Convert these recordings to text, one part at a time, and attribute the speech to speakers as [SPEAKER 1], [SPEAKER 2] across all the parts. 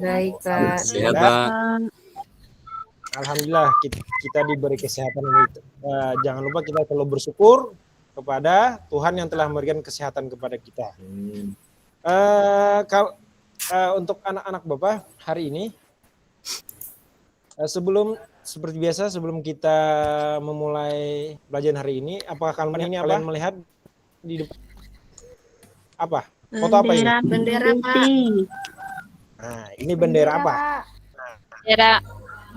[SPEAKER 1] Baik, Pak.
[SPEAKER 2] Sehat, Pak.
[SPEAKER 3] Alhamdulillah kita diberi kesehatan ini. Jangan lupa kita selalu bersyukur kepada Tuhan yang telah memberikan kesehatan kepada kita. Untuk anak-anak Bapak hari ini, seperti biasa sebelum kita memulai pelajaran hari ini, apakah kalian melihat di depan apa? Foto apa ini?
[SPEAKER 1] Bendera, Pak.
[SPEAKER 3] Nah, ini bendera apa?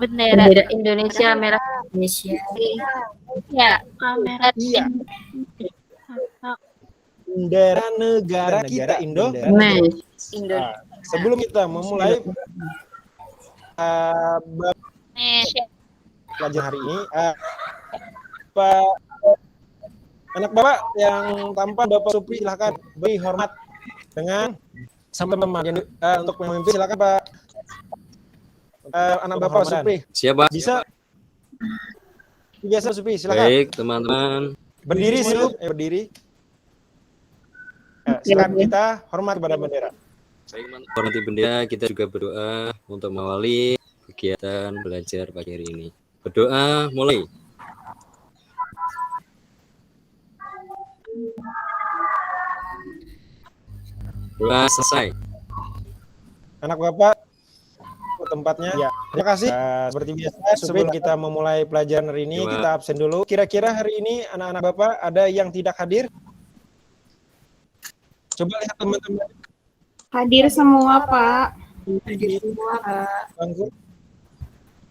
[SPEAKER 4] Bendera Indonesia merah.
[SPEAKER 1] Indonesia.
[SPEAKER 4] Ya, merah.
[SPEAKER 3] Iya. Bendera negara kita Indo. Sebelum kita memulai pelajaran hari ini, anak Bapak yang tampan Bapak Supri silakan beri hormat dengan sama teman untuk memimpin silakan Pak. Anak Bapak Supri.
[SPEAKER 2] Siapa?
[SPEAKER 3] Bisa biasa Supri silakan.
[SPEAKER 2] Baik, teman-teman.
[SPEAKER 3] Berdiri sih, berdiri. Silakan kita hormat kepada bendera.
[SPEAKER 2] Hormati bendera, kita juga berdoa untuk mengawali kegiatan belajar pagi hari ini. Berdoa mulai. Doa selesai.
[SPEAKER 3] Anak Bapak ke tempatnya. Ya. Terima kasih. Seperti biasa sebelum kita memulai pelajaran hari ini, kita absen dulu. Kira-kira hari ini anak-anak Bapak ada yang tidak hadir? Coba lihat teman-teman.
[SPEAKER 5] Hadir semua, Pak.
[SPEAKER 1] Hadir semua, Pak.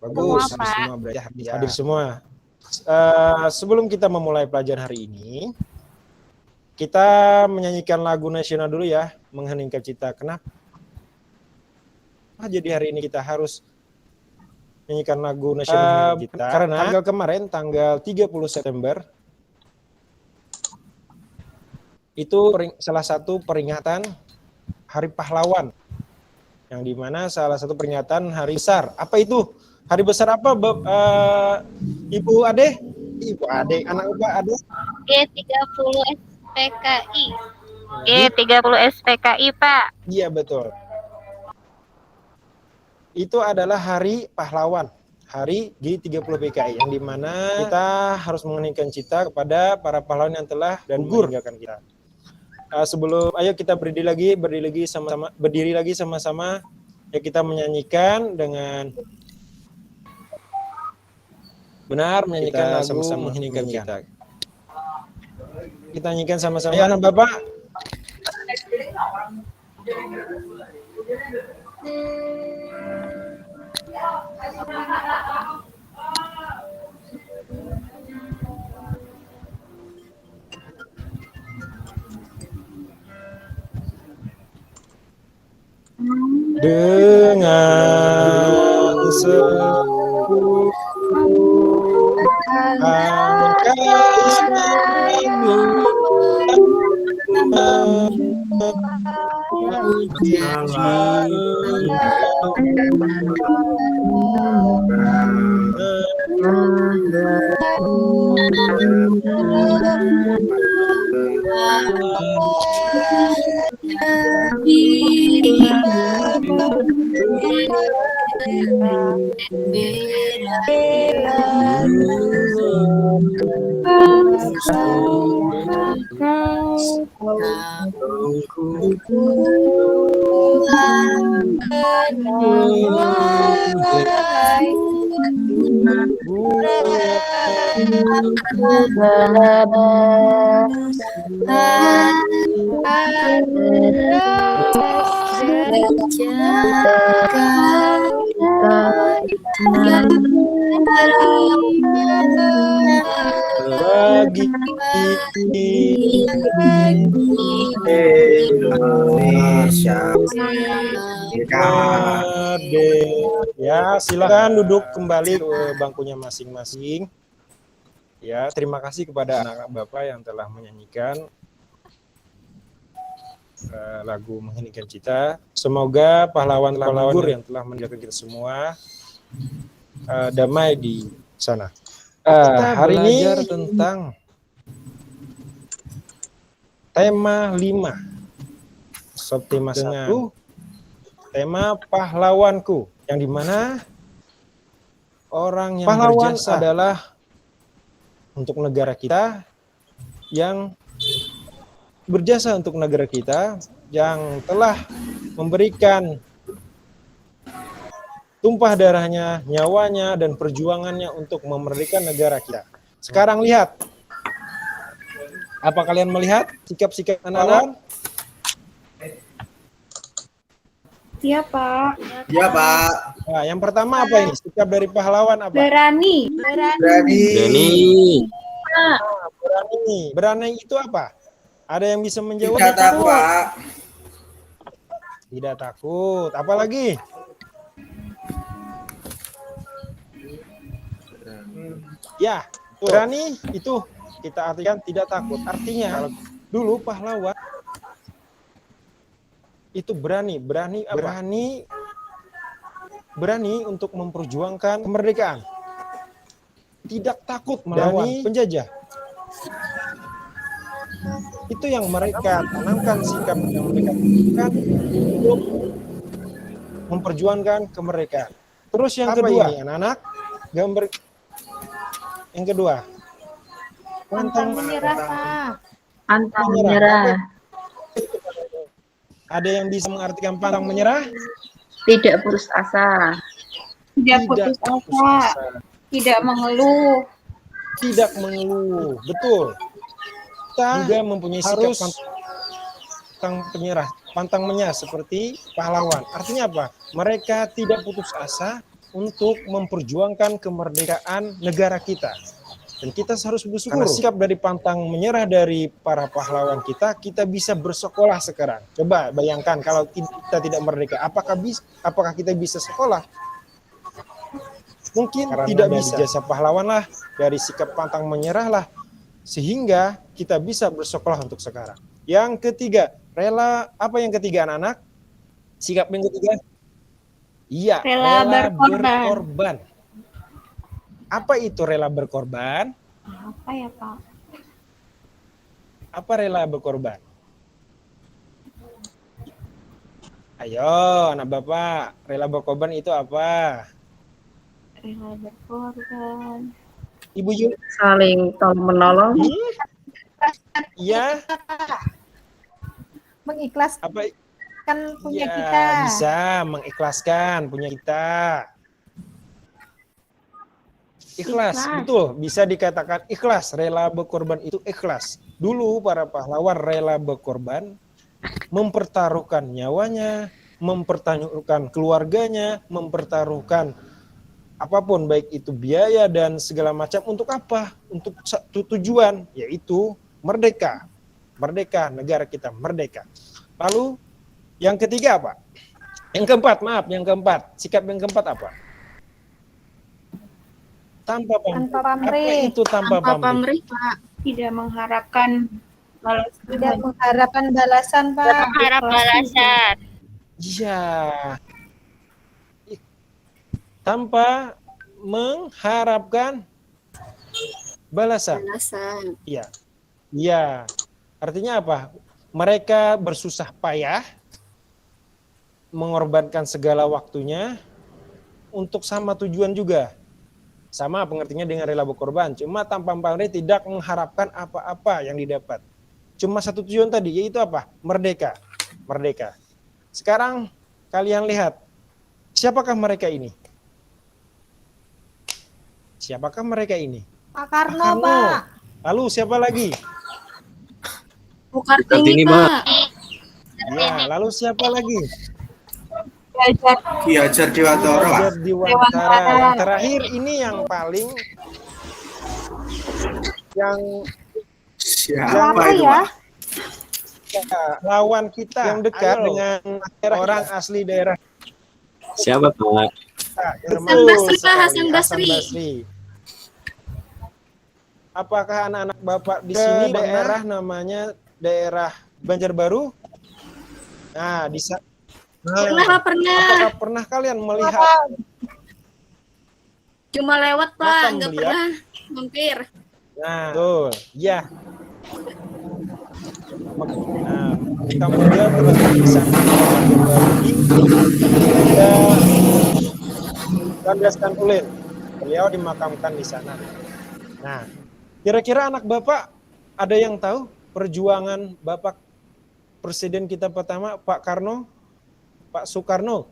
[SPEAKER 3] Bagus. Semua berarti hadir semua. Sebelum kita memulai pelajaran hari ini, kita menyanyikan lagu nasional dulu ya, mengheningkan cita. Kenapa? Jadi hari ini kita harus menyanyikan lagu nasional kita. Karena tanggal kemarin, tanggal 30 September, itu salah satu peringatan Hari Pahlawan. Yang dimana salah satu peringatan hari besar. Apa itu? Hari besar apa, Ibu Ade? Ibu Ade, anak Bapak Ade?
[SPEAKER 4] G30 SPKI. G30 SPKI, Pak.
[SPEAKER 3] Iya, betul. Itu adalah Hari Pahlawan, Hari G30 PKI, yang dimana kita harus mengeningkan cita kepada para pahlawan yang telah dan gugur meninggalkan kita. Ayo kita berdiri lagi sama-sama. Ya, kita menyanyikan dengan benar, menyanyikan lagu sama-sama mengeningkan cita. Kita nyanyikan sama-sama. Ya, anak Bapak. Dengan seluruh bagi Indonesia. Ya, silakan duduk kembali ke bangkunya masing-masing. Ya, terima kasih kepada anak Bapak yang telah menyanyikan lagu Mengheningkan Cita. Semoga pahlawan-pahlawan yang telah menjaga kita semua damai di sana. Hari ini tentang tema 5. Subtema 1, tema pahlawanku, yang dimana orang yang pahlawan berjasa adalah untuk negara kita, yang berjasa untuk negara kita, yang telah memberikan tumpah darahnya, nyawanya, dan perjuangannya untuk memerdekakan negara kita. Sekarang lihat, apa kalian melihat sikap-sikap anak-anak?
[SPEAKER 5] Iya, Pak.
[SPEAKER 6] Iya, Pak.
[SPEAKER 3] Nah, yang pertama apa ini? Sikap dari pahlawan apa?
[SPEAKER 5] Berani.
[SPEAKER 6] Berani.
[SPEAKER 3] Berani. Berani itu apa? Ada yang bisa menjawab?
[SPEAKER 6] Tidak takut, Pak.
[SPEAKER 3] Tidak takut. Apa lagi? Ya, berani itu kita artikan tidak takut. Artinya dulu pahlawan itu berani apa? Berani untuk memperjuangkan kemerdekaan. Tidak takut melawan penjajah. Itu yang mereka tanamkan, sikap yang mereka tunjukkan untuk memperjuangkan kemerdekaan. Terus yang kedua, ini anak-anak, gambar yang kedua.
[SPEAKER 5] Pantang menyerah, Pak.
[SPEAKER 4] Pantang menyerah.
[SPEAKER 3] Ada yang bisa mengartikan pantang menyerah?
[SPEAKER 4] Tidak putus asa.
[SPEAKER 5] Tidak putus asa. Tidak mengeluh.
[SPEAKER 3] Tidak mengeluh. Betul. Kita juga mempunyai sikap pantang menyerah seperti pahlawan. Artinya apa? Mereka tidak putus asa untuk memperjuangkan kemerdekaan negara kita. Dan kita harus bersyukur. Karena sikap dari pantang menyerah dari para pahlawan kita bisa bersekolah sekarang. Coba bayangkan kalau kita tidak merdeka, apakah kita bisa sekolah? Mungkin karena tidak bisa. Jasa pahlawan lah, dari sikap pantang menyerah lah, sehingga kita bisa bersekolah untuk sekarang. Yang ketiga, rela. Apa yang ketiga, anak-anak? Sikap yang ketiga? Iya,
[SPEAKER 5] Rela berkorban.
[SPEAKER 3] Apa itu rela berkorban?
[SPEAKER 5] Apa ya, Pak?
[SPEAKER 3] Apa rela berkorban? Ayo, anak Bapak, rela berkorban itu apa?
[SPEAKER 5] Rela berkorban.
[SPEAKER 3] Ibu Yul?
[SPEAKER 4] Saling tolong menolong.
[SPEAKER 3] Iya.
[SPEAKER 5] Mengikhlaskan
[SPEAKER 3] Apa?
[SPEAKER 5] punya
[SPEAKER 3] Ya,
[SPEAKER 5] kita.
[SPEAKER 3] bisa mengikhlaskan punya kita. Ikhlas, betul. Bisa dikatakan ikhlas. Rela berkorban itu ikhlas. Dulu para pahlawan rela berkorban, mempertaruhkan nyawanya, mempertaruhkan keluarganya, mempertaruhkan apapun, baik itu biaya dan segala macam. Untuk apa? Untuk satu tujuan, yaitu merdeka. Merdeka, negara kita merdeka. Lalu yang ketiga apa? Yang keempat. Sikap yang keempat apa? Tanpa pamrih. Apa itu tanpa pamrih?
[SPEAKER 5] Pak. Tidak mengharapkan balasan, Pak.
[SPEAKER 4] Mengharap balasan.
[SPEAKER 3] Iya. Tanpa mengharapkan balasan. Iya. Iya. Artinya apa? Mereka bersusah payah mengorbankan segala waktunya untuk sama tujuan juga. Sama pengertiannya dengan rela berkorban. Cuma tanpa pamrih, tidak mengharapkan apa-apa yang didapat. Cuma satu tujuan tadi, yaitu apa? Merdeka. Merdeka. Sekarang kalian lihat, siapakah mereka ini? Siapakah mereka ini?
[SPEAKER 5] Pak Karno, Pak.
[SPEAKER 3] Lalu siapa lagi?
[SPEAKER 5] Bu Kartini, Pak.
[SPEAKER 3] Ya, lalu siapa lagi?
[SPEAKER 6] Ki Hajar Dewantara, Pak.
[SPEAKER 3] Hajar Dewantara. Yang terakhir ini yang paling
[SPEAKER 6] Siapa itu, Pak?
[SPEAKER 3] Lawan kita yang dekat dengan orang asli daerah.
[SPEAKER 2] Siapa, Pak?
[SPEAKER 3] Hasan Basri. Apakah anak-anak Bapak di sini daerah namanya daerah Banjarbaru? Nah, pernah. Apakah pernah kalian melihat?
[SPEAKER 5] Cuma lewat, Pak, nggak
[SPEAKER 3] melihat?
[SPEAKER 5] pernah mampir.
[SPEAKER 3] Nah, betul. Ya. Nah, Kamboja telah dilaksanakan kembali pada Kandas Tantulen. Beliau dimakamkan di sana. Nah, kira-kira anak Bapak ada yang tahu perjuangan Bapak Presiden kita pertama, Pak Soekarno?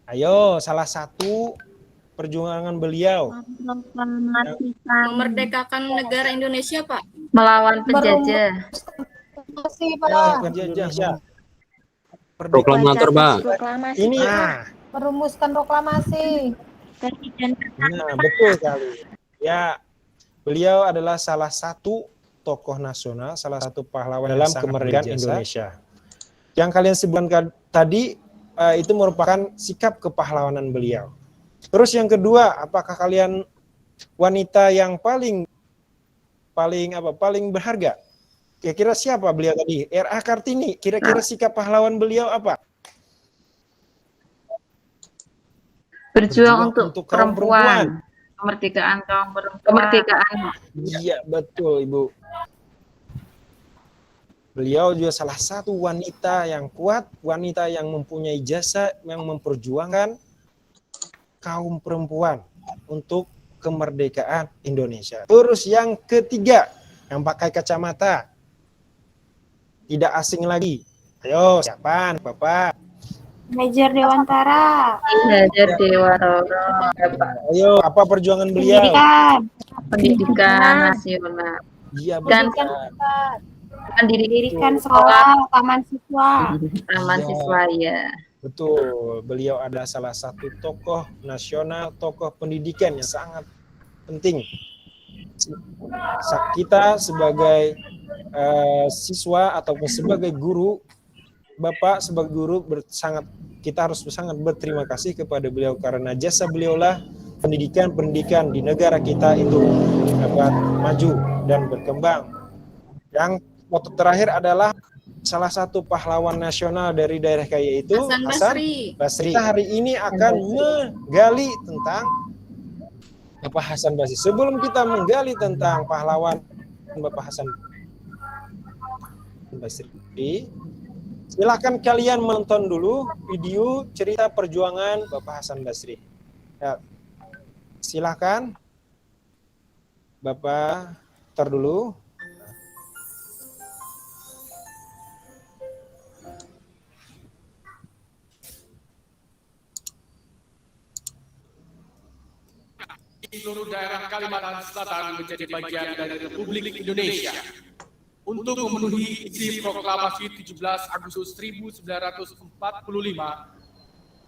[SPEAKER 3] Ayo, salah satu perjuangan beliau.
[SPEAKER 5] Memerdekakan negara Indonesia, Pak.
[SPEAKER 4] Melawan penjajah.
[SPEAKER 1] Masih,
[SPEAKER 3] Penjajah.
[SPEAKER 2] Proklamator, Pak.
[SPEAKER 1] Proklamasi.
[SPEAKER 3] Ini,
[SPEAKER 1] Merumuskan proklamasi.
[SPEAKER 3] nah, betul sekali. Ya, beliau adalah salah satu tokoh nasional, salah satu pahlawan dalam kemerdekaan Indonesia. Yang kalian sebutkan tadi itu merupakan sikap kepahlawanan beliau. Terus yang kedua, apakah kalian wanita yang paling berharga? Kira-kira siapa beliau tadi? R.A. Kartini. Kira-kira sikap pahlawan beliau apa?
[SPEAKER 4] Berjuang untuk
[SPEAKER 3] kaum
[SPEAKER 4] perempuan. Kemerdekaan kaum perempuan. Kemerdekaan.
[SPEAKER 3] Iya, betul, Ibu. Beliau juga salah satu wanita yang kuat, wanita yang mempunyai jasa, yang memperjuangkan kaum perempuan untuk kemerdekaan Indonesia. Terus yang ketiga, yang pakai kacamata. Tidak asing lagi. Ayo, siapa, Bapak?
[SPEAKER 1] Major Dewantara.
[SPEAKER 4] Major Dewantara.
[SPEAKER 3] Ayo, apa perjuangan beliau?
[SPEAKER 4] Pendidikan nasional.
[SPEAKER 3] Iya,
[SPEAKER 4] Dan
[SPEAKER 3] betul.
[SPEAKER 4] mendirikan
[SPEAKER 1] Sekolah, taman siswa.
[SPEAKER 4] taman
[SPEAKER 3] Iya.
[SPEAKER 4] siswa ya.
[SPEAKER 3] Betul, beliau adalah salah satu tokoh nasional, tokoh pendidikan yang sangat penting. Kita sebagai siswa ataupun sebagai guru, Bapak sebagai guru kita harus sangat berterima kasih kepada beliau karena jasa beliaulah pendidikan di negara kita itu dapat maju dan berkembang. Yang foto terakhir adalah salah satu pahlawan nasional dari daerah kaya itu
[SPEAKER 5] Hasan Basri.
[SPEAKER 3] Kita hari ini akan menggali tentang Bapak Hasan Basri. Sebelum kita menggali tentang pahlawan Bapak Hasan Basri, silakan kalian menonton dulu video cerita perjuangan Bapak Hasan Basri. Ya, silakan Bapak tar dulu.
[SPEAKER 7] Seluruh daerah Kalimantan Selatan menjadi bagian dari Republik Indonesia untuk memenuhi isi proklamasi 17 Agustus 1945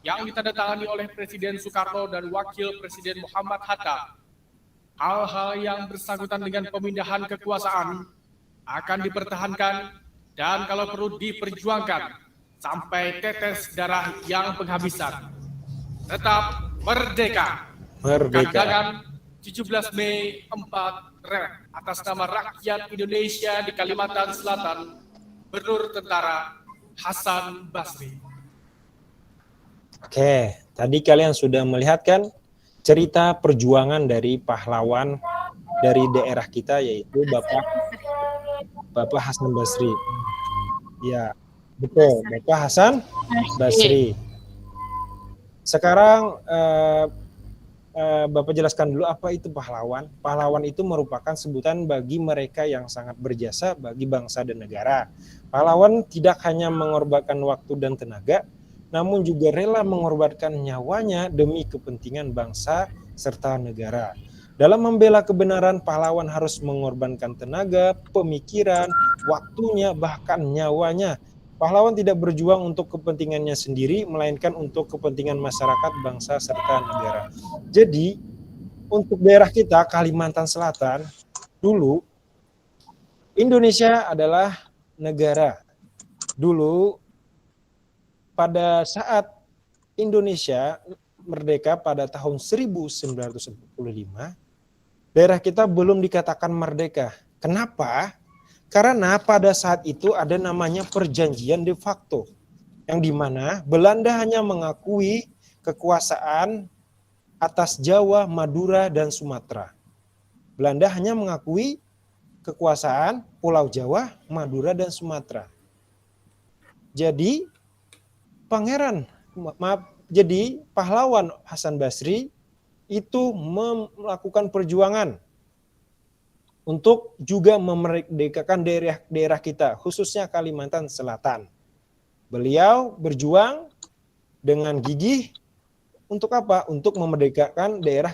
[SPEAKER 7] yang ditandatangani oleh Presiden Soekarno dan Wakil Presiden Muhammad Hatta. Hal-hal yang bersangkutan dengan pemindahan kekuasaan akan dipertahankan dan kalau perlu diperjuangkan sampai tetes darah yang penghabisan. Tetap merdeka. Kandangan 17 Mei 4 Rep atas nama rakyat Indonesia di Kalimantan Selatan, Gubernur Tentara Hasan Basri.
[SPEAKER 3] Oke, tadi kalian sudah melihat kan cerita perjuangan dari pahlawan dari daerah kita yaitu Bapak Hasan Basri. Ya, betul, Bapak Hasan Basri. Sekarang Bapak jelaskan dulu apa itu pahlawan. Pahlawan itu merupakan sebutan bagi mereka yang sangat berjasa bagi bangsa dan negara. Pahlawan tidak hanya mengorbankan waktu dan tenaga, namun juga rela mengorbankan nyawanya demi kepentingan bangsa serta negara. Dalam membela kebenaran, pahlawan harus mengorbankan tenaga, pemikiran, waktunya, bahkan nyawanya. Pahlawan tidak berjuang untuk kepentingannya sendiri, melainkan untuk kepentingan masyarakat, bangsa, serta negara. Jadi, untuk daerah kita, Kalimantan Selatan, dulu, Indonesia adalah negara. Dulu, pada saat Indonesia merdeka pada tahun 1945, daerah kita belum dikatakan merdeka. Kenapa? Karena pada saat itu ada namanya perjanjian de facto, yang dimana Belanda hanya mengakui kekuasaan atas Jawa, Madura, dan Sumatera. Belanda hanya mengakui kekuasaan Pulau Jawa, Madura, dan Sumatera. Jadi jadi pahlawan Hasan Basri itu melakukan perjuangan untuk juga memerdekakan daerah kita, khususnya Kalimantan Selatan. Beliau berjuang dengan gigih untuk apa? Untuk memerdekakan daerah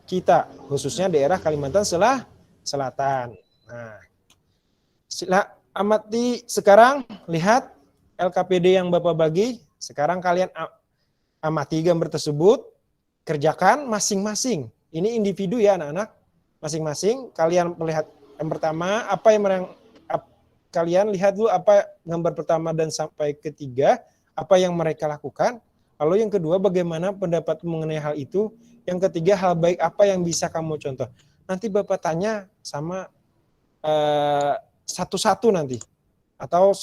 [SPEAKER 3] kita, khususnya daerah Kalimantan Selatan. Nah, amati sekarang, lihat LKPD yang Bapak bagi. Sekarang kalian amati gambar tersebut, kerjakan masing-masing. Ini individu ya anak-anak, masing-masing. Kalian melihat yang pertama, apa yang kalian lihat dulu apa gambar pertama dan sampai ketiga, apa yang mereka lakukan. Lalu yang kedua, bagaimana pendapat mengenai hal itu. Yang ketiga, hal baik apa yang bisa kamu contoh. Nanti Bapak tanya sama satu-satu nanti. Atau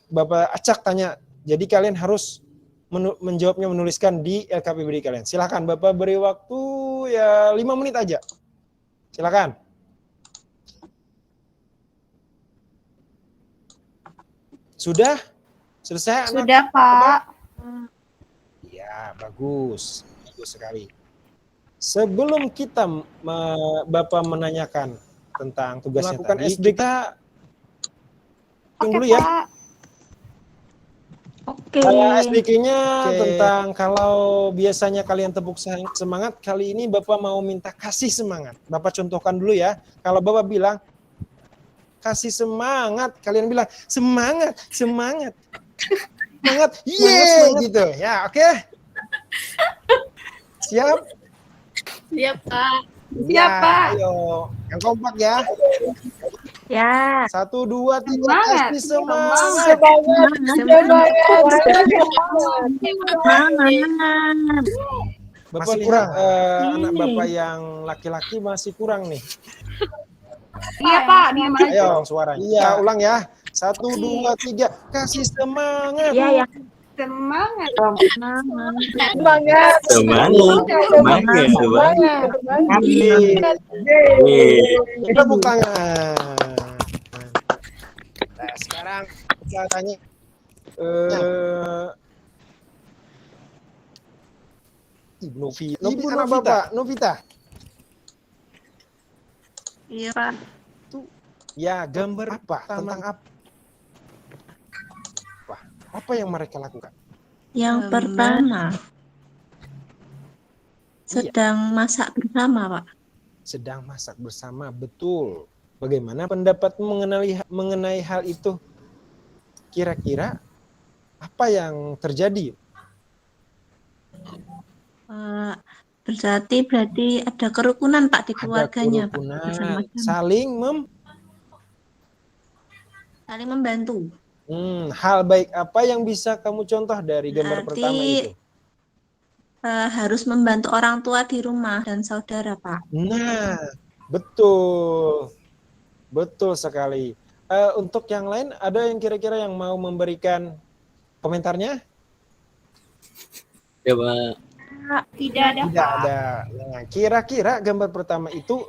[SPEAKER 3] Bapak acak tanya. Jadi kalian harus menjawabnya, menuliskan di LKPD kalian. Silakan Bapak beri waktu ya 5 menit aja. Silakan. Sudah? Selesai?
[SPEAKER 1] Sudah, Pak.
[SPEAKER 3] Ya, bagus. Bagus sekali. Sebelum kita Bapak menanyakan tentang tugasnya tadi, kita dulu ya.
[SPEAKER 1] Pak.
[SPEAKER 4] Oke.
[SPEAKER 3] SDK-nya tentang kalau biasanya kalian tepuk semangat, kali ini Bapak mau minta kasih semangat. Bapak contohkan dulu ya. Kalau Bapak bilang kasih semangat, kalian bilang semangat, semangat. Semangat, gitu. Ya, oke. Siap?
[SPEAKER 5] Siap, Pak.
[SPEAKER 1] Siap, Pak.
[SPEAKER 3] Ayo, yang kompak ya.
[SPEAKER 4] Ya.
[SPEAKER 3] 1, 2, 3,
[SPEAKER 1] Semangat.
[SPEAKER 3] kasih semangat.
[SPEAKER 4] Semangat.
[SPEAKER 3] Bapak kurang, anak Bapak yang laki-laki masih kurang nih.
[SPEAKER 1] Iya, Pak. Diam aja.
[SPEAKER 3] Ayo suaranya. Iya, ulang ya. 1, 2, 3, kasih semangat.
[SPEAKER 4] Iya, ya.
[SPEAKER 1] Semangat.
[SPEAKER 2] Semangat.
[SPEAKER 3] Tepuk tangan. Nah, sekarang saya tanya Ibu Novita.
[SPEAKER 4] Iya, Pak.
[SPEAKER 3] Ya, gambar apa? Tentang apa? Apa yang mereka lakukan?
[SPEAKER 8] Yang pertama, sedang masak bersama, Pak.
[SPEAKER 3] Sedang masak bersama, betul. Bagaimana pendapat mengenai hal itu? Kira-kira apa yang terjadi?
[SPEAKER 8] Berarti ada kerukunan, Pak, di keluarganya,
[SPEAKER 3] Ada kerukunan,
[SPEAKER 8] Pak. Bersama-sama. Saling membantu.
[SPEAKER 3] Hal baik apa yang bisa kamu contoh dari gambar pertama itu?
[SPEAKER 8] Harus membantu orang tua di rumah dan saudara, Pak.
[SPEAKER 3] Nah, betul. Betul sekali. Untuk yang lain, ada yang kira-kira yang mau memberikan komentarnya?
[SPEAKER 2] Ya, Pak.
[SPEAKER 1] Tidak ada,
[SPEAKER 3] Tidak
[SPEAKER 1] Pak.
[SPEAKER 3] ada. Nah, kira-kira gambar pertama itu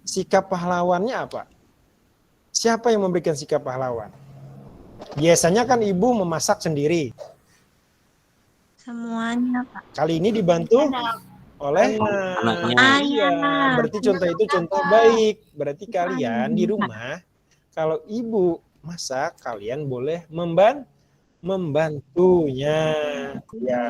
[SPEAKER 3] sikap pahlawannya apa? Siapa yang memberikan sikap pahlawan? Biasanya kan ibu memasak sendiri.
[SPEAKER 8] Semuanya, Pak.
[SPEAKER 3] Kali ini dibantu oleh
[SPEAKER 2] Anaknya.
[SPEAKER 3] Iya, berarti contoh itu contoh baik. Berarti kalian di rumah, kalau ibu masak, kalian boleh membantunya. Ya.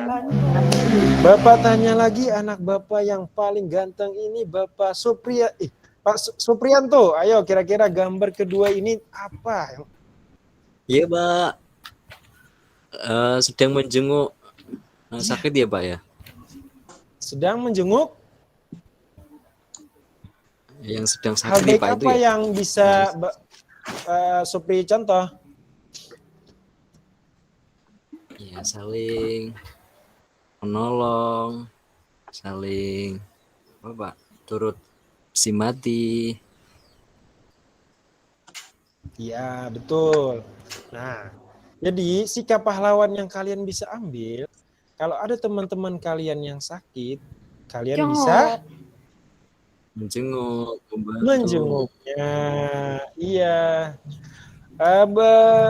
[SPEAKER 3] Bapak tanya lagi, anak Bapak yang paling ganteng ini Bapak Pak Suprianto. Ayo, kira-kira gambar kedua ini apa?
[SPEAKER 2] Iya, Pak. Sedang menjenguk sakit ya, Pak ya?
[SPEAKER 3] Sedang menjenguk.
[SPEAKER 2] Yang sedang
[SPEAKER 3] Hal
[SPEAKER 2] sakit
[SPEAKER 3] baik
[SPEAKER 2] Pak itu
[SPEAKER 3] apa
[SPEAKER 2] ya?
[SPEAKER 3] yang bisa Supri contoh?
[SPEAKER 2] Ya, saling menolong, saling apa, Pak? Turut simpati.
[SPEAKER 3] Iya, betul. Nah, jadi sikap pahlawan yang kalian bisa ambil, kalau ada teman-teman kalian yang sakit, kalian bisa
[SPEAKER 2] Menjenguk, membantu.
[SPEAKER 3] Menjenguknya. Iya.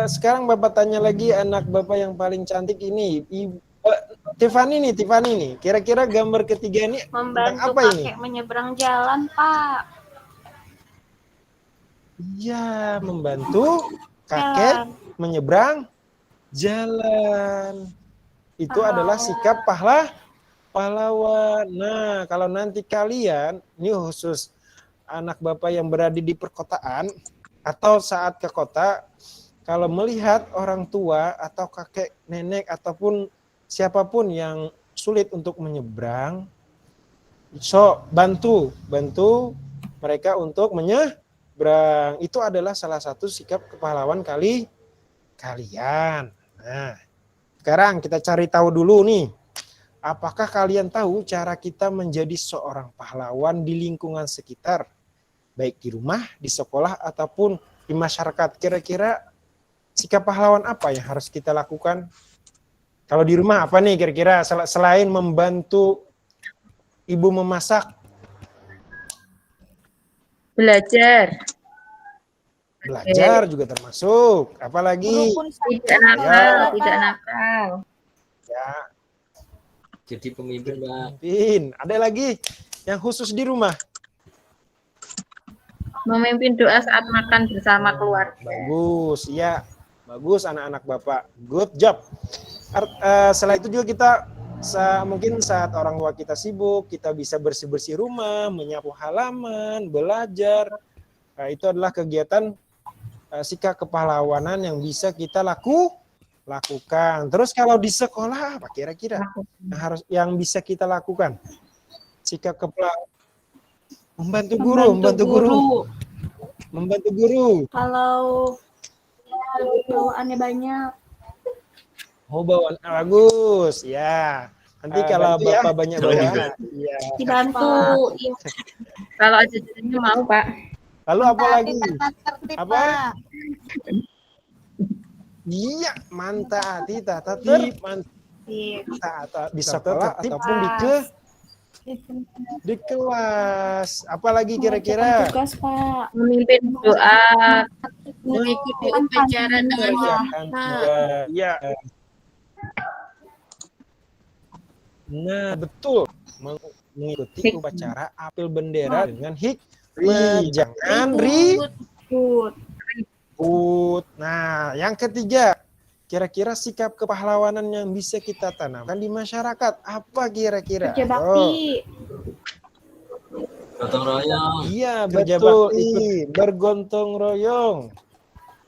[SPEAKER 3] Sekarang Bapak tanya lagi anak Bapak yang paling cantik ini. Tiffany nih. Kira-kira gambar ketiga ini tentang
[SPEAKER 1] Membantu
[SPEAKER 3] apa ini?
[SPEAKER 1] kakek menyeberang jalan, Pak.
[SPEAKER 3] Iya, membantu kakek menyeberang jalan. Itu adalah sikap pahlawan. Nah, kalau nanti kalian, ini khusus anak Bapak yang berada di perkotaan atau saat ke kota, kalau melihat orang tua atau kakek, nenek ataupun siapapun yang sulit untuk menyeberang, bantu mereka untuk menyeberang. Itu adalah salah satu sikap kepahlawan kalian. Nah, sekarang kita cari tahu dulu nih. Apakah kalian tahu cara kita menjadi seorang pahlawan di lingkungan sekitar? Baik di rumah, di sekolah, ataupun di masyarakat. Kira-kira sikap pahlawan apa yang harus kita lakukan? Kalau di rumah apa nih kira-kira selain membantu ibu memasak?
[SPEAKER 4] Belajar
[SPEAKER 3] Belajar juga termasuk. Apalagi?
[SPEAKER 4] tidak nakal.
[SPEAKER 3] Ya,
[SPEAKER 2] Jadi pemimpin, Pak.
[SPEAKER 3] ada lagi yang khusus di rumah.
[SPEAKER 4] Memimpin doa saat makan bersama keluarga.
[SPEAKER 3] Bagus, ya. Bagus anak-anak Bapak. Good job. Setelah itu juga kita mungkin saat orang tua kita sibuk, kita bisa bersih-bersih rumah, menyapu halaman, belajar. Nah, itu adalah kegiatan sikap kepahlawanan yang bisa kita lakukan. Terus kalau di sekolah apa kira-kira yang bisa kita lakukan? Sikap kepahlawanan. Membantu guru.
[SPEAKER 1] Kalau bawaannya banyak.
[SPEAKER 3] Oh, bawaan bagus, ya. Nanti kalau Bapak banyak bawaan, ya.
[SPEAKER 1] Dibantu. Iya.
[SPEAKER 4] Kalau ajarannya mau, Pak.
[SPEAKER 3] Lalu apa lagi?
[SPEAKER 1] Tertib,
[SPEAKER 3] Apa?
[SPEAKER 1] Pak.
[SPEAKER 3] Iya, mantaati tata tertib, di sekolah ataupun di kelas. Apalagi kira-kira?
[SPEAKER 1] Tugas, Pak.
[SPEAKER 4] Memimpin doa.
[SPEAKER 5] Mengikuti upacara dengan
[SPEAKER 3] Ya. Nah, betul. Mengikuti upacara apel bendera dengan hikmat. Jangan ribut. Nah, yang ketiga, kira-kira sikap kepahlawanan yang bisa kita tanamkan di masyarakat apa kira-kira?
[SPEAKER 1] Kerja bakti.
[SPEAKER 2] Gotong royong.
[SPEAKER 3] Iya,
[SPEAKER 6] Kerja
[SPEAKER 3] betul.
[SPEAKER 6] bakti.
[SPEAKER 3] Bergontong royong.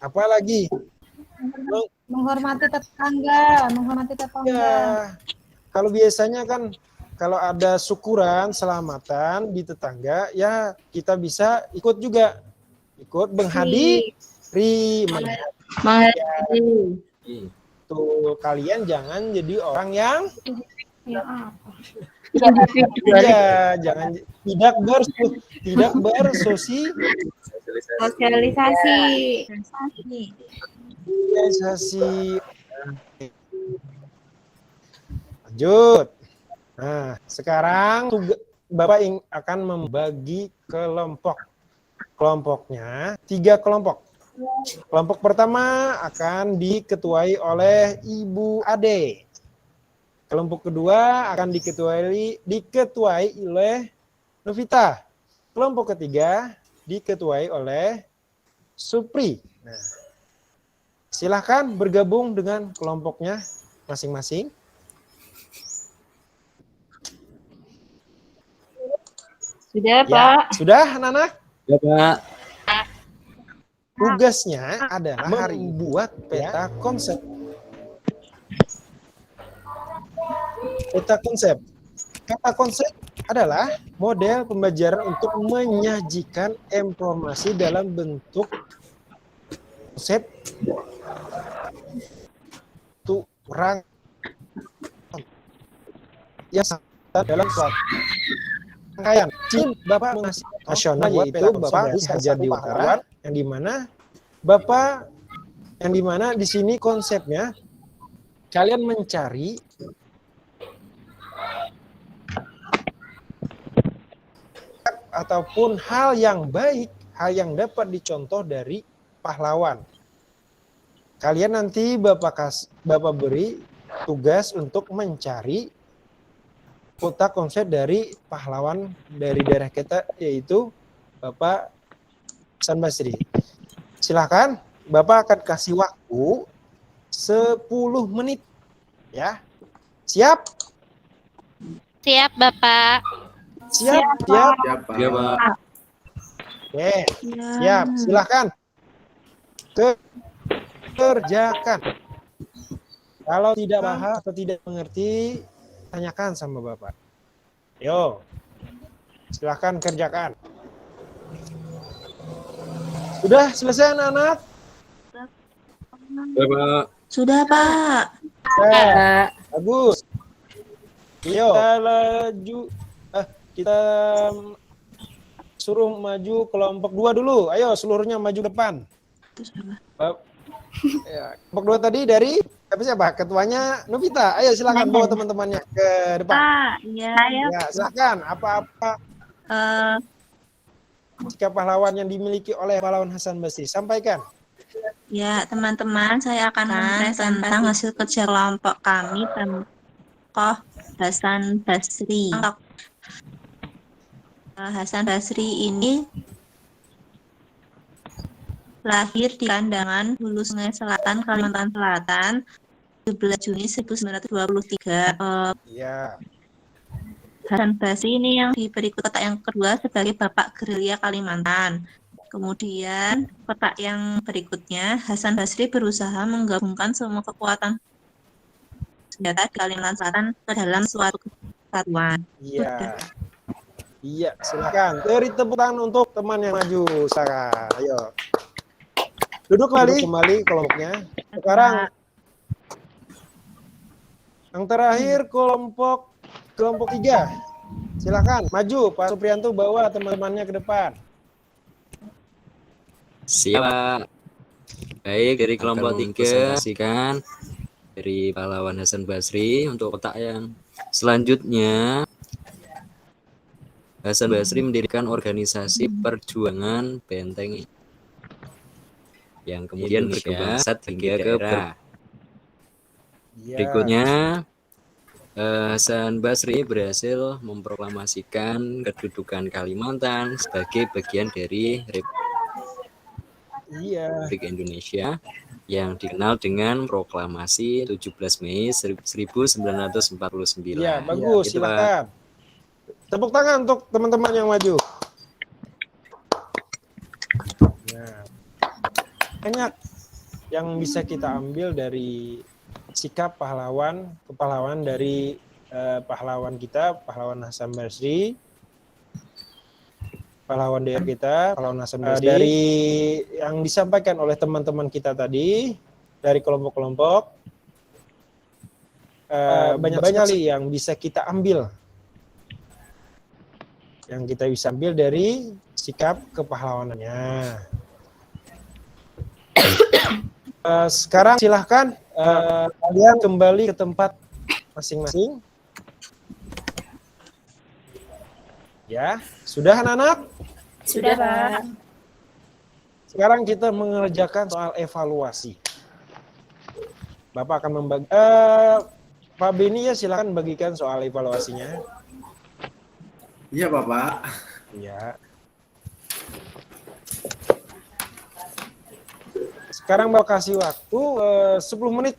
[SPEAKER 3] Apalagi?
[SPEAKER 1] Menghormati tetangga.
[SPEAKER 3] Ya. Kalau biasanya kan kalau ada syukuran, selamatan di tetangga, ya kita bisa ikut juga. Ikut menghadiri. Tuh, kalian jangan jadi orang yang jangan tidak bersosialisasi. Lanjut. Nah, sekarang Bapak akan membagi kelompoknya 3 kelompok. Kelompok pertama akan diketuai oleh Ibu Ade. Kelompok kedua akan diketuai oleh Novita. Kelompok ketiga diketuai oleh Supri. Nah, silahkan bergabung dengan kelompoknya masing-masing.
[SPEAKER 4] Sudah,
[SPEAKER 3] Ya,
[SPEAKER 4] Pak.
[SPEAKER 3] sudah anak-anak?
[SPEAKER 2] Ya, Pak.
[SPEAKER 3] Tugasnya adalah hari ini buat peta konsep. Peta konsep adalah model pembelajaran untuk menyajikan informasi dalam bentuk konsep rangkaian yang dalam suatu rangkaian. Bapak mengasih nasional yaitu Bapak Hajar Dewantara yang dimana di sini konsepnya kalian mencari ataupun hal yang baik, hal yang dapat dicontoh dari pahlawan. Kalian nanti Bapak beri tugas untuk mencari kota konsep dari pahlawan dari daerah kita, yaitu Bapak Hasan Basri. Silakan, Bapak akan kasih waktu 10 menit. Ya. Siap?
[SPEAKER 9] Siap, Bapak.
[SPEAKER 3] Siap.
[SPEAKER 6] Siapa?
[SPEAKER 2] Ya, Pak.
[SPEAKER 3] Oke, siap. Silakan. Kerjakan. Kalau tidak paham atau tidak mengerti, tanyakan sama Bapak. Yo. Silakan kerjakan. Sudah selesai anak-anak?
[SPEAKER 2] Ya, Pak.
[SPEAKER 8] Sudah, Pak.
[SPEAKER 3] Bagus. Yo, kita suruh maju kelompok 2 dulu. Ayo, seluruhnya maju depan. Ya, kelompok 2 tadi dari siapa? Ketuanya Novita. Ayo silakan bawa teman-temannya ke depan.
[SPEAKER 8] Iya.
[SPEAKER 3] Ya, silakan. Apa-apa sikap pahlawan yang dimiliki oleh pahlawan Hasan Basri, sampaikan.
[SPEAKER 8] Ya, teman-teman, saya akan mempresentasikan tentang hasil kerja kelompok kami tokoh Hasan Basri. Hasan Basri ini lahir di Kandangan, Hulu Sungai Selatan, Kalimantan Selatan, 17 Juni 1923.
[SPEAKER 3] Ya.
[SPEAKER 8] Hasan Basri ini yang diberi kotak yang kedua sebagai Bapak Gerilya Kalimantan. Kemudian kotak yang berikutnya, Hasan Basri berusaha menggabungkan semua kekuatan senjata di Kalimantan Selatan ke dalam suatu kesatuan.
[SPEAKER 3] Iya. Iya, silakan. Beri tepuk tangan untuk teman yang maju. Silakan. Ayo. Duduk kembali kelompoknya. Sekarang yang terakhir kelompok 3. Silakan maju, Pak Supriyanto, bawa teman-temannya ke depan.
[SPEAKER 2] Siap. Baik, dari kelompok 3 saksikan dari pahlawan Hasan Basri. Untuk kotak yang selanjutnya, Hasan Basri mendirikan organisasi perjuangan Benteng yang kemudian berkembang pesat hingga ke berikutnya. Hasan Basri berhasil memproklamasikan kedudukan Kalimantan sebagai bagian dari Republik Indonesia yang dikenal dengan proklamasi 17 Mei 1949.
[SPEAKER 3] Iya, bagus, silakan. Tepuk tangan untuk teman-teman yang maju. Nah, banyak yang bisa kita ambil dari sikap kepahlawan dari pahlawan kita, pahlawan Hasan Basri, pahlawan daerah kita, pahlawan Hasan Basri. Dari yang disampaikan oleh teman-teman kita tadi, dari kelompok-kelompok, banyak sekali yang bisa kita ambil. Yang kita bisa ambil dari sikap kepahlawanannya. Sekarang silahkan kalian kembali ke tempat masing-masing. Ya, sudah anak-anak?
[SPEAKER 1] Sudah, Pak.
[SPEAKER 3] Sekarang kita mengerjakan soal evaluasi. Bapak akan membagi. Pak Beni ya, silakan bagikan soal evaluasinya.
[SPEAKER 6] Iya, Bapak.
[SPEAKER 3] Iya. Sekarang Bapak kasih waktu 10 menit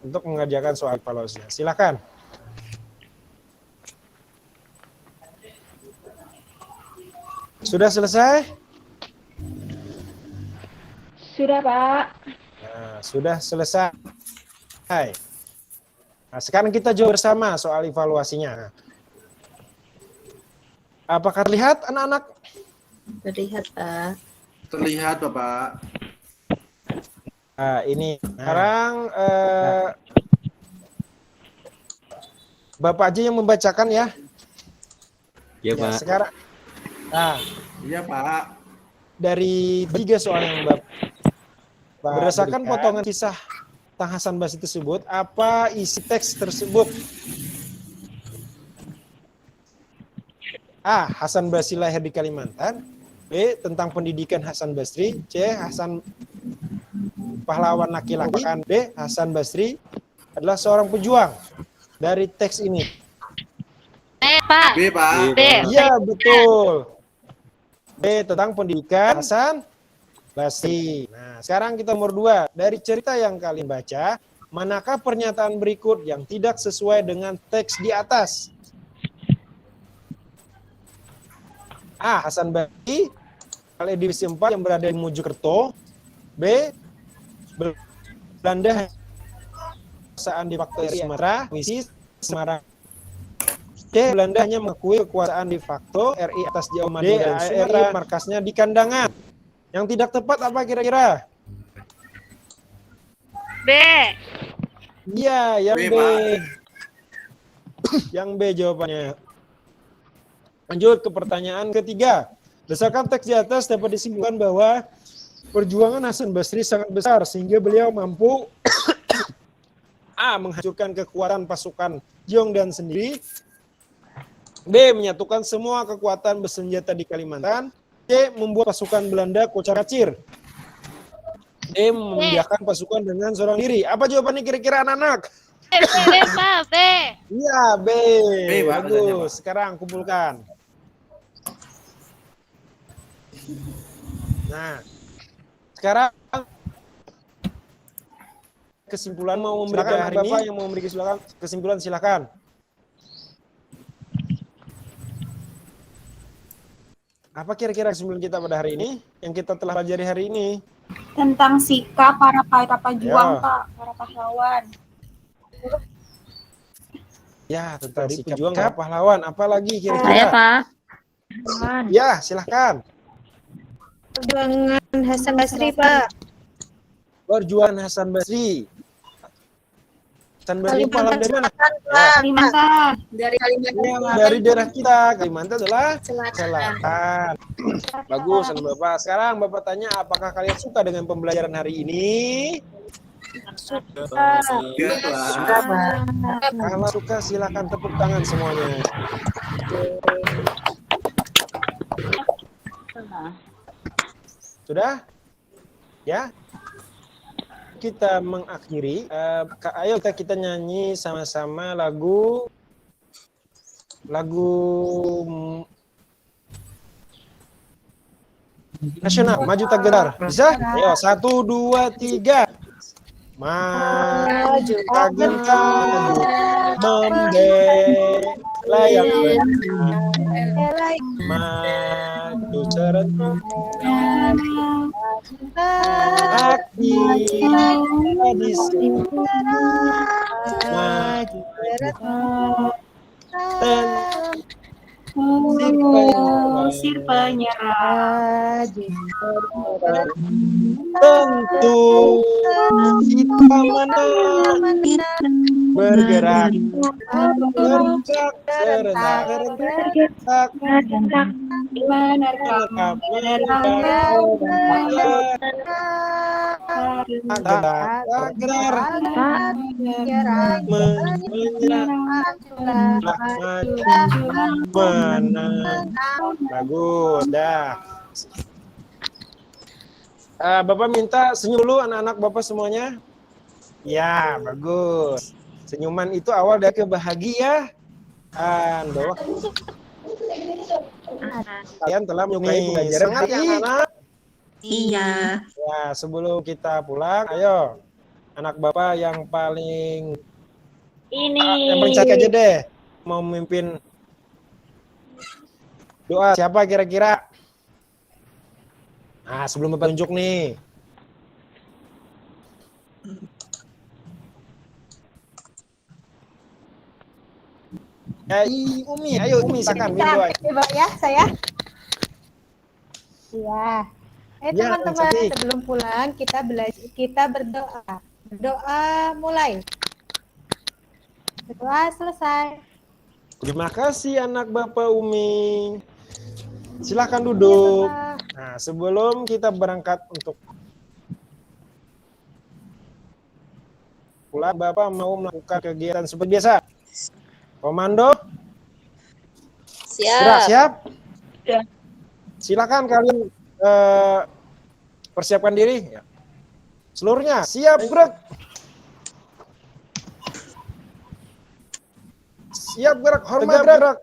[SPEAKER 3] untuk mengerjakan soal evaluasinya. Silakan. Sudah selesai?
[SPEAKER 1] Sudah, Pak.
[SPEAKER 3] Nah, sudah selesai. Nah, sekarang kita jawab bersama soal evaluasinya. Apakah terlihat anak-anak?
[SPEAKER 5] Terlihat, Pak.
[SPEAKER 6] Terlihat, Bapak.
[SPEAKER 3] Nah, ini sekarang Bapak aja yang membacakan ya.
[SPEAKER 2] Ya,
[SPEAKER 3] Ya,
[SPEAKER 2] Pak.
[SPEAKER 3] sekarang. Nah,
[SPEAKER 6] Iya, Pak.
[SPEAKER 3] dari 3 soal yang Bapak berdasarkan potongan kisah tentang Hasan Basri tersebut, apa isi teks tersebut? A. Hasan Basri lahir di Kalimantan. B. Tentang pendidikan Hasan Basri. C. Hasan pahlawan laki-laki. D. Hasan Basri adalah seorang pejuang. Dari teks ini.
[SPEAKER 9] Pak.
[SPEAKER 6] B, Pak.
[SPEAKER 9] B.
[SPEAKER 3] Iya, betul. B. Tentang pendidikan Hasan Basri. Nah, sekarang kita nomor 2. Dari cerita yang kalian baca, manakah pernyataan berikut yang tidak sesuai dengan teks di atas? A. Hasan Basri oleh divisi 4 yang berada di Mojokerto. B. Belanda kekuasaan di fakto RI Sumatera, misi Semarang. C. Belanda hanya mengakui kekuasaan de facto RI atas Jawa Madura dan Sumatera, markasnya di Kandangan. Yang tidak tepat apa kira-kira?
[SPEAKER 9] B.
[SPEAKER 3] Iya, yang
[SPEAKER 6] B,
[SPEAKER 3] B.
[SPEAKER 6] Pak.
[SPEAKER 3] Yang B jawabannya. Lanjut ke pertanyaan ketiga. Berdasarkan teks di atas dapat disimpulkan bahwa perjuangan Hasan Basri sangat besar sehingga beliau mampu A. menghancurkan kekuatan pasukan Jongdan sendiri. B. menyatukan semua kekuatan bersenjata di Kalimantan. C. membuat pasukan Belanda kocar-kacir. D. memindahkan pasukan dengan seorang diri. Apa jawabannya kira-kira anak-anak?
[SPEAKER 9] B, Pak. B.
[SPEAKER 3] Iya, B.
[SPEAKER 6] B, Pak, betul, Pak.
[SPEAKER 3] Bagus. Sekarang kumpulkan. Nah, sekarang kesimpulan mau memberikan hari ini. Yang mau memberikan kesimpulan silakan. Apa kira-kira kesimpulan kita pada hari ini yang kita telah pelajari hari ini?
[SPEAKER 1] Tentang sikap para pejuang,
[SPEAKER 3] Ya.
[SPEAKER 1] Pak, para pahlawan.
[SPEAKER 3] Ya, tentang sikap para pahlawan. Apalagi
[SPEAKER 4] Saya,
[SPEAKER 3] kira-kira?
[SPEAKER 4] Pak.
[SPEAKER 3] Ya, silakan.
[SPEAKER 1] Perjuangan Hasan Basri, Pak.
[SPEAKER 3] Perjuangan Hasan Basri. Hasan Basri pahlawan dari mana?
[SPEAKER 1] Kalimantan.
[SPEAKER 5] Dari Kalimantan.
[SPEAKER 3] Ya, dari daerah kita, Kalimantan adalah Selatan. Bagus, Bapak. Sekarang Bapak tanya, apakah kalian suka dengan pembelajaran hari ini?
[SPEAKER 6] Ya, Pak.
[SPEAKER 3] Kalau suka, silakan tepuk tangan semuanya. Sudah? Ya? Kita mengakhiri. Ayo kita nyanyi sama-sama lagu nasional, Maju Tak Gentar. Bisa? Ayo, 1, 2, 3. Maju tak gentar, membela yang benar. Maju serentak, hati di sini. Maju dan
[SPEAKER 1] Sir penyerah.
[SPEAKER 3] tentu kita menang, bergerak serentak menerkam agar menang. Bagus, dah. Bapak minta senyum dulu anak-anak Bapak semuanya. Ya, bagus. Senyuman itu awal dari kebahagiaan bahwa kalian telah menyukai pembelajaran hari ini.
[SPEAKER 8] Iya.
[SPEAKER 3] Ya, sebelum kita pulang, ayo anak Bapak yang paling cantik aja deh, mau memimpin doa. Siapa kira-kira? Nah, sebelum Bapak tunjuk nih. Umi, ayo Umi, silakan doa.
[SPEAKER 1] Coba ya, saya. Iya.
[SPEAKER 3] Ya,
[SPEAKER 1] Teman-teman,
[SPEAKER 3] Sati.
[SPEAKER 1] sebelum pulang kita berdoa. Berdoa mulai. Berdoa selesai.
[SPEAKER 3] Terima kasih anak Bapak Umi. Silakan duduk.
[SPEAKER 1] Iya, Bapak.
[SPEAKER 3] Nah, sebelum kita berangkat untuk pulang, Bapak mau melakukan kegiatan seperti biasa. Komando. Gerak, siap?
[SPEAKER 1] Ya.
[SPEAKER 3] Silakan kalian persiapkan diri. Ya. Seluruhnya siap, gerak. Siap, gerak, hormat, gerak.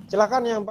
[SPEAKER 3] Silakan yang